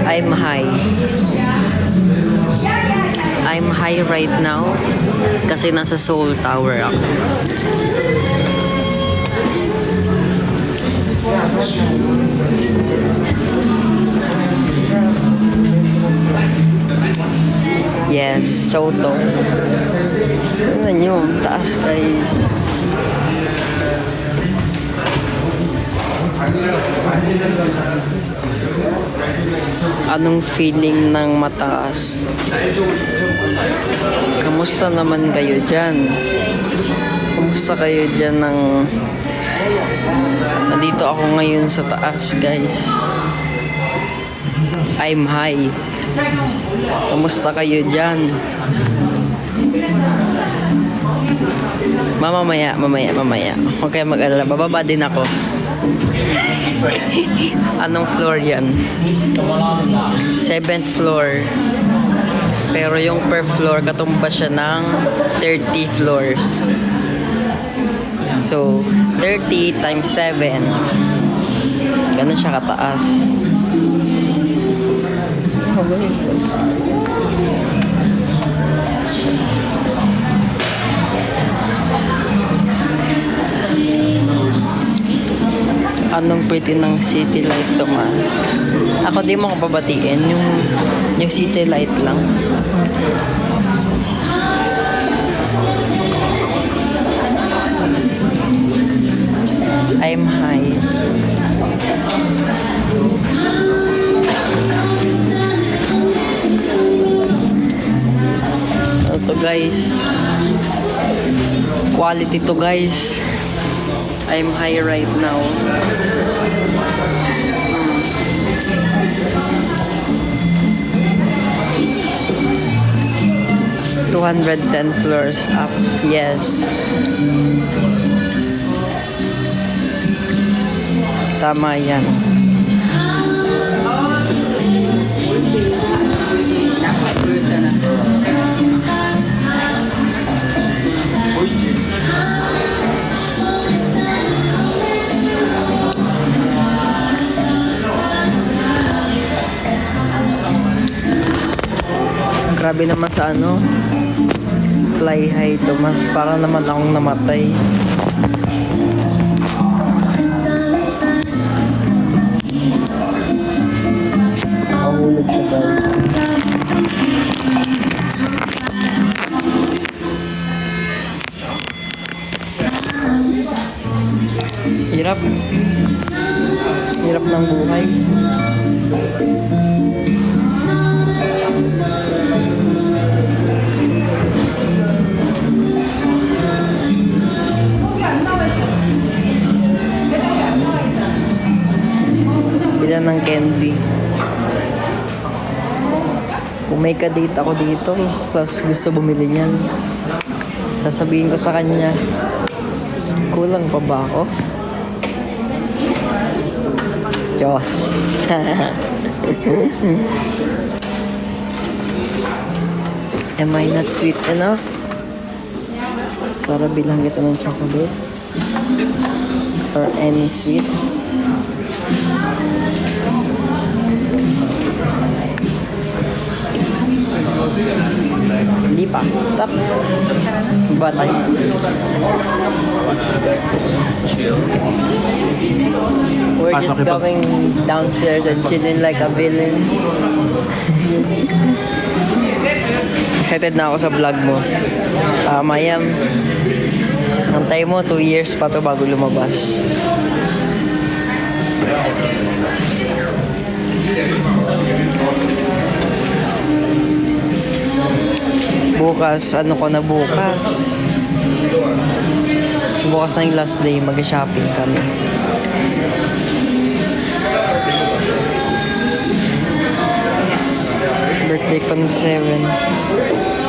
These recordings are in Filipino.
I'm high. I'm high right now kasi nasa Seoul Tower ako. Yes, Soto. Tingnan nyo, taas guys. Anong feeling ng mataas? Kamusta naman kayo dyan? Kamusta kayo dyan ng... Nandito ako ngayon sa taas guys. I'm high. Kamusta kayo dyan? Mamaya. Huwag kayo mag-alala. Bababa din ako. Anong floor yan? 7th floor. Pero yung per floor, katumba siya ng 30 floors. So, 30 times 7. Ganun siya kataas. Anong pretty ng city light, Tomas? Ako di mo ko pabatiin yung city light lang. I'm high. Ito guys, quality to guys. I'm high right now. 210 floors up. Yes. Tama yan. Grabe naman sa ano, fly high, Tomas. Para naman akong namatay. Mahulog siya guys. Hirap. Hirap ng buhay. Bilan ng candy. Kung may ka-date ako dito, plus gusto bumili niyan, sasabihin ko sa kanya, kulang pa ba ako? Diyos. Am I not sweet enough? Para bilang kita ng chocolates? Or any sweets? Hindi pa. Tap. Ba tayo? We're just going downstairs and chilling like a villain. Excited na ako sa vlog mo. Mayam. Antay mo, 2 years pa to bago lumabas. Bukas, ano ko na bukas? Bukas na yung last day, mag-shopping kami. Birthday ko na 7.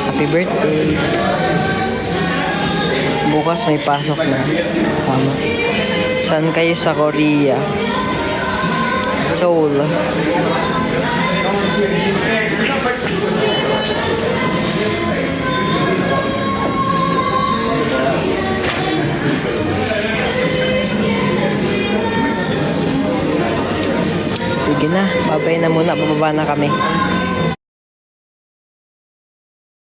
Happy birthday. Bukas may pasok na. Tama. Saan kayo sa Korea? Seoul. Okay na. Babay na muna. Bababa na kami.